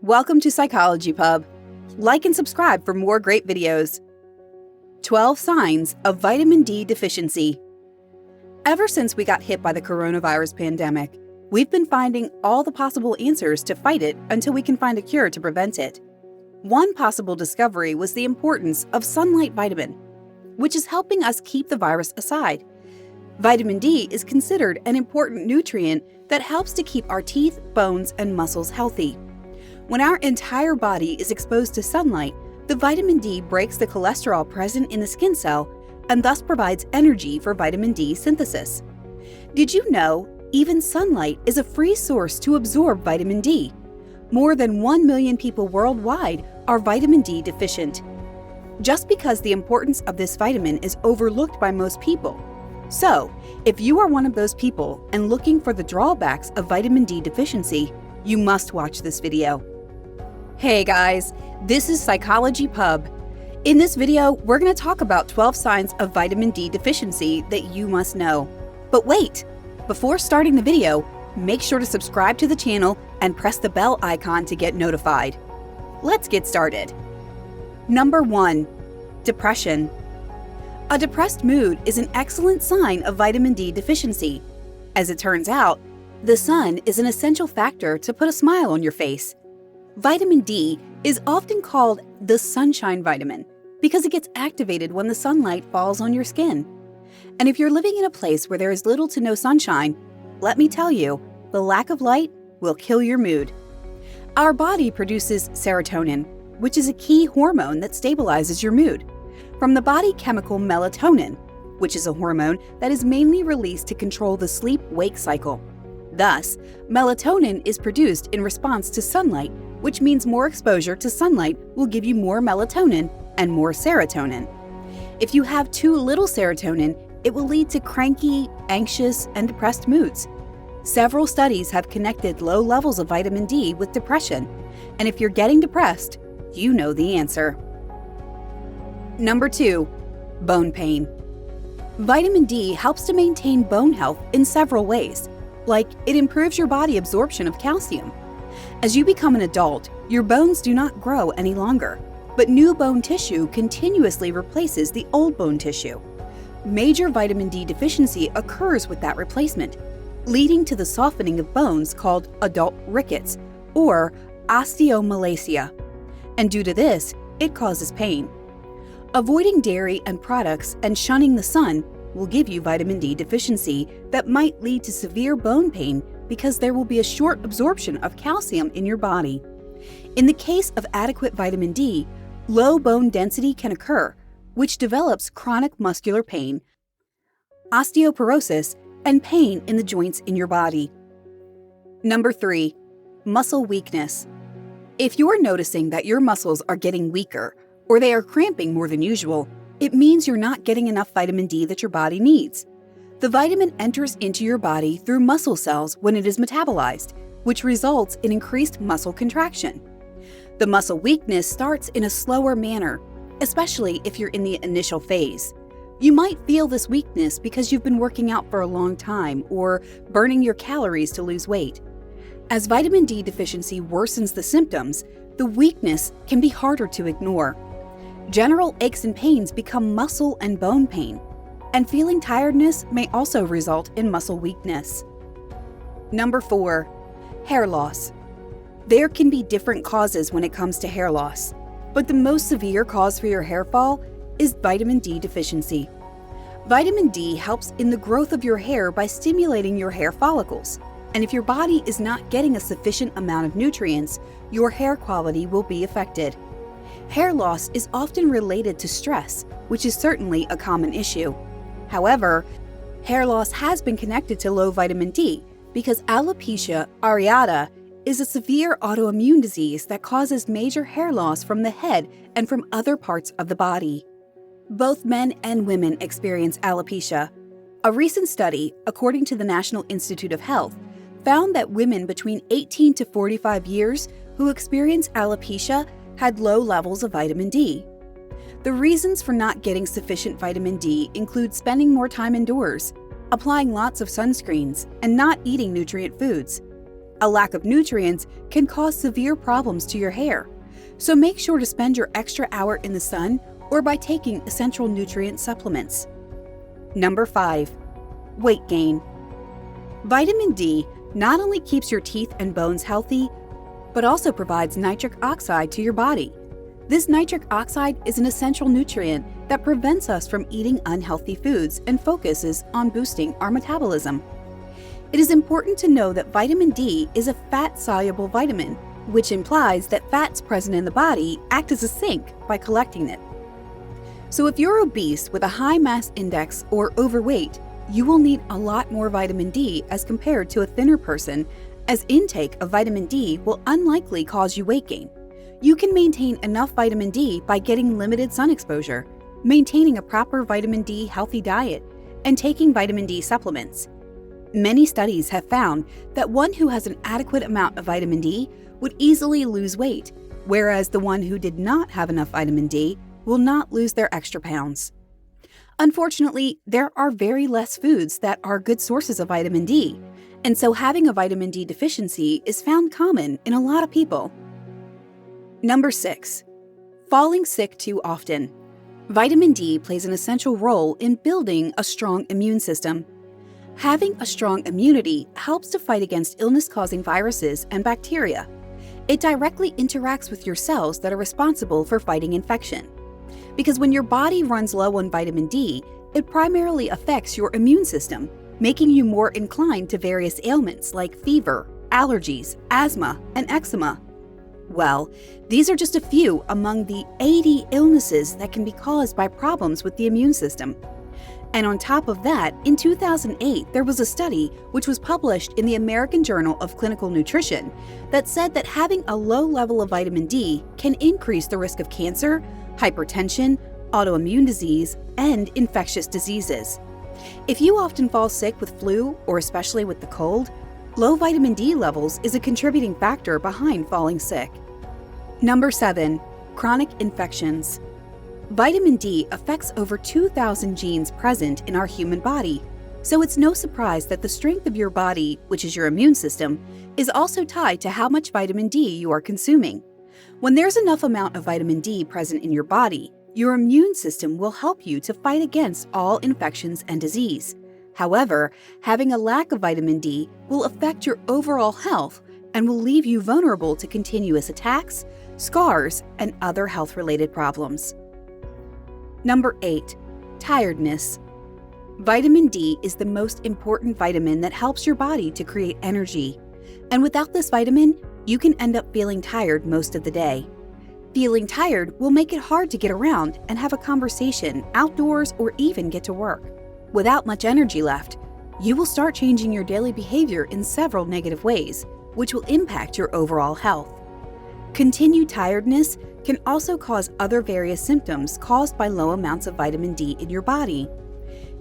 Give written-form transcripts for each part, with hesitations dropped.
Welcome to Psychology Pub. Like and subscribe for more great videos. 12 signs of vitamin D deficiency. Ever since we got hit by the coronavirus pandemic, we've been finding all the possible answers to fight it until we can find a cure to prevent it. One possible discovery was the importance of sunlight vitamin, which is helping us keep the virus aside. Vitamin D is considered an important nutrient that helps to keep our teeth, bones, and muscles healthy. When our entire body is exposed to sunlight, the vitamin D breaks the cholesterol present in the skin cell and thus provides energy for vitamin D synthesis. Did you know even sunlight is a free source to absorb vitamin D? More than 1 million people worldwide are vitamin D deficient. Just because the importance of this vitamin is overlooked by most people. So, if you are one of those people and looking for the drawbacks of vitamin D deficiency, you must watch this video. Hey guys, this is Psychology Pub. In this video, we're going to talk about 12 signs of vitamin D deficiency that you must know. But wait, before starting the video, make sure to subscribe to the channel and press the bell icon to get notified. Let's get started. Number 1. Depression. A depressed mood is an excellent sign of vitamin D deficiency. As it turns out, the sun is an essential factor to put a smile on your face. Vitamin D is often called the sunshine vitamin because it gets activated when the sunlight falls on your skin. And if you're living in a place where there is little to no sunshine, let me tell you, the lack of light will kill your mood. Our body produces serotonin, which is a key hormone that stabilizes your mood, from the body chemical melatonin, which is a hormone that is mainly released to control the sleep-wake cycle. Thus, melatonin is produced in response to sunlight, which means more exposure to sunlight will give you more melatonin and more serotonin. If you have too little serotonin, it will lead to cranky, anxious, and depressed moods. Several studies have connected low levels of vitamin D with depression, and if you're getting depressed, you know the answer. Number 2. Bone pain. Vitamin D helps to maintain bone health in several ways, like it improves your body absorption of calcium. As you become an adult, your bones do not grow any longer, but new bone tissue continuously replaces the old bone tissue. Major vitamin D deficiency occurs with that replacement, leading to the softening of bones called adult rickets or osteomalacia. And due to this, it causes pain. Avoiding dairy and products and shunning the sun will give you vitamin D deficiency that might lead to severe bone pain because there will be a short absorption of calcium in your body. In the case of adequate vitamin D, low bone density can occur, which develops chronic muscular pain, osteoporosis, and pain in the joints in your body. Number 3. Muscle weakness. If you're noticing that your muscles are getting weaker or they are cramping more than usual, it means you're not getting enough vitamin D that your body needs. The vitamin enters into your body through muscle cells when it is metabolized, which results in increased muscle contraction. The muscle weakness starts in a slower manner, especially if you're in the initial phase. You might feel this weakness because you've been working out for a long time or burning your calories to lose weight. As vitamin D deficiency worsens the symptoms, the weakness can be harder to ignore. General aches and pains become muscle and bone pain, and feeling tiredness may also result in muscle weakness. Number 4. Hair loss. There can be different causes when it comes to hair loss, but the most severe cause for your hair fall is vitamin D deficiency. Vitamin D helps in the growth of your hair by stimulating your hair follicles, and if your body is not getting a sufficient amount of nutrients, your hair quality will be affected. Hair loss is often related to stress, which is certainly a common issue. However, hair loss has been connected to low vitamin D because alopecia areata is a severe autoimmune disease that causes major hair loss from the head and from other parts of the body. Both men and women experience alopecia. A recent study, according to the National Institute of Health, found that women between 18 to 45 years who experience alopecia had low levels of vitamin D. The reasons for not getting sufficient vitamin D include spending more time indoors, applying lots of sunscreens, and not eating nutrient foods. A lack of nutrients can cause severe problems to your hair, so make sure to spend your extra hour in the sun or by taking essential nutrient supplements. Number 5. Weight gain. Vitamin D not only keeps your teeth and bones healthy, but also provides nitric oxide to your body. This nitric oxide is an essential nutrient that prevents us from eating unhealthy foods and focuses on boosting our metabolism. It is important to know that vitamin D is a fat-soluble vitamin, which implies that fats present in the body act as a sink by collecting it. So if you're obese with a high mass index or overweight, you will need a lot more vitamin D as compared to a thinner person, as intake of vitamin D will unlikely cause you weight gain. You can maintain enough vitamin D by getting limited sun exposure, maintaining a proper vitamin D healthy diet, and taking vitamin D supplements. Many studies have found that one who has an adequate amount of vitamin D would easily lose weight, whereas the one who did not have enough vitamin D will not lose their extra pounds. Unfortunately, there are very less foods that are good sources of vitamin D, and so having a vitamin D deficiency is found common in a lot of people. Number 6. Falling sick too often. Vitamin D plays an essential role in building a strong immune system. Having a strong immunity helps to fight against illness-causing viruses and bacteria. It directly interacts with your cells that are responsible for fighting infection. Because when your body runs low on vitamin D, it primarily affects your immune system, making you more inclined to various ailments like fever, allergies, asthma, and eczema. Well, these are just a few among the 80 illnesses that can be caused by problems with the immune system. And on top of that, in 2008, there was a study which was published in the American Journal of Clinical Nutrition that said that having a low level of vitamin D can increase the risk of cancer, hypertension, autoimmune disease, and infectious diseases. If you often fall sick with flu, or especially with the cold, low vitamin D levels is a contributing factor behind falling sick. Number 7. Chronic infections. Vitamin D affects over 2,000 genes present in our human body, so it's no surprise that the strength of your body, which is your immune system, is also tied to how much vitamin D you are consuming. When there's enough amount of vitamin D present in your body, your immune system will help you to fight against all infections and disease. However, having a lack of vitamin D will affect your overall health and will leave you vulnerable to continuous attacks, scars, and other health-related problems. Number 8. Tiredness. Vitamin D is the most important vitamin that helps your body to create energy. And without this vitamin, you can end up feeling tired most of the day. Feeling tired will make it hard to get around and have a conversation outdoors or even get to work. Without much energy left, you will start changing your daily behavior in several negative ways, which will impact your overall health. Continued tiredness can also cause other various symptoms caused by low amounts of vitamin D in your body.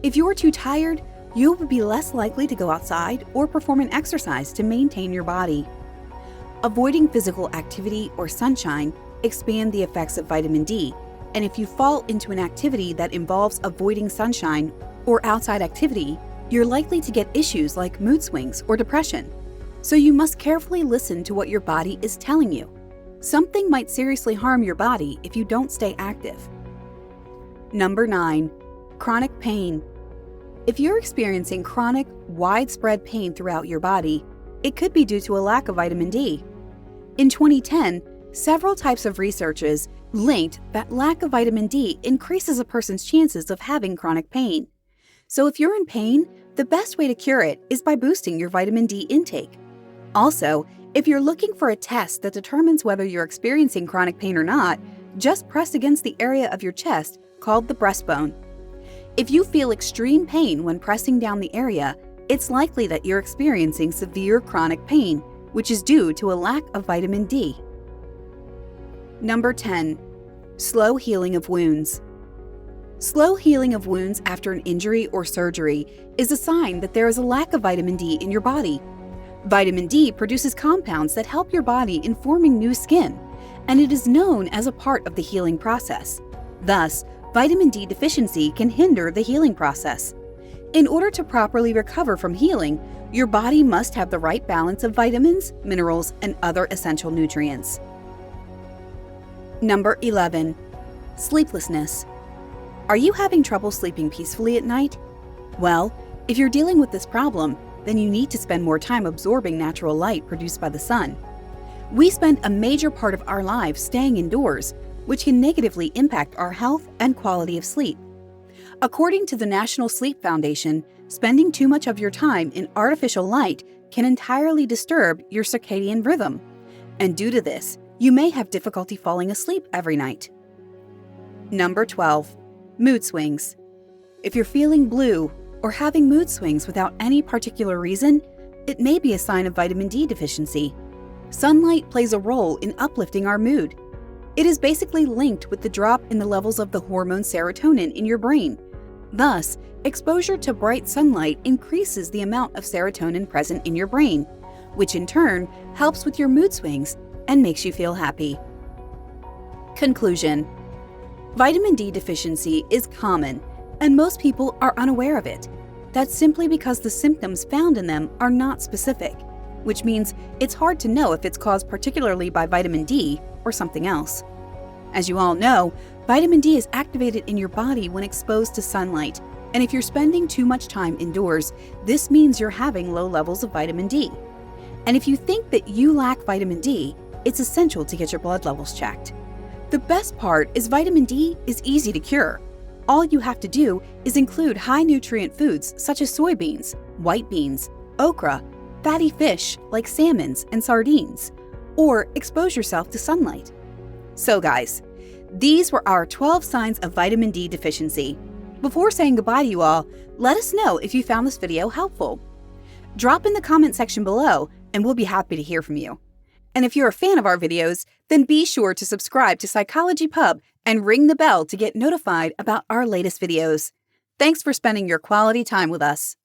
If you're too tired, you will be less likely to go outside or perform an exercise to maintain your body. Avoiding physical activity or sunshine expand the effects of vitamin D, and if you fall into an activity that involves avoiding sunshine or outside activity, you're likely to get issues like mood swings or depression. So you must carefully listen to what your body is telling you. Something might seriously harm your body if you don't stay active. Number 9. Chronic pain. If you're experiencing chronic, widespread pain throughout your body, it could be due to a lack of vitamin D. In 2010, several types of researchers linked that lack of vitamin D increases a person's chances of having chronic pain. So if you're in pain, the best way to cure it is by boosting your vitamin D intake. Also, if you're looking for a test that determines whether you're experiencing chronic pain or not, just press against the area of your chest called the breastbone. If you feel extreme pain when pressing down the area, it's likely that you're experiencing severe chronic pain, which is due to a lack of vitamin D. Number 10. Slow healing of wounds. Slow healing of wounds after an injury or surgery is a sign that there is a lack of vitamin D in your body. Vitamin D produces compounds that help your body in forming new skin, and it is known as a part of the healing process. Thus, vitamin D deficiency can hinder the healing process. In order to properly recover from healing, your body must have the right balance of vitamins, minerals, and other essential nutrients. Number 11. Sleeplessness. Are you having trouble sleeping peacefully at night? Well, if you're dealing with this problem, then you need to spend more time absorbing natural light produced by the sun. We spend a major part of our lives staying indoors, which can negatively impact our health and quality of sleep. According to the National Sleep Foundation, spending too much of your time in artificial light can entirely disturb your circadian rhythm. And due to this, you may have difficulty falling asleep every night. Number 12. Mood swings. If you're feeling blue or having mood swings without any particular reason, it may be a sign of vitamin D deficiency. Sunlight plays a role in uplifting our mood. It is basically linked with the drop in the levels of the hormone serotonin in your brain. Thus, exposure to bright sunlight increases the amount of serotonin present in your brain, which in turn helps with your mood swings and makes you feel happy. Conclusion. Vitamin D deficiency is common, and most people are unaware of it. That's simply because the symptoms found in them are not specific, which means it's hard to know if it's caused particularly by vitamin D or something else. As you all know, vitamin D is activated in your body when exposed to sunlight, and if you're spending too much time indoors, this means you're having low levels of vitamin D. And if you think that you lack vitamin D, it's essential to get your blood levels checked. The best part is vitamin D is easy to cure. All you have to do is include high-nutrient foods such as soybeans, white beans, okra, fatty fish like salmons and sardines, or expose yourself to sunlight. So guys, these were our 12 signs of vitamin D deficiency. Before saying goodbye to you all, let us know if you found this video helpful. Drop in the comment section below and we'll be happy to hear from you. And if you're a fan of our videos, then be sure to subscribe to Psychology Pub and ring the bell to get notified about our latest videos. Thanks for spending your quality time with us.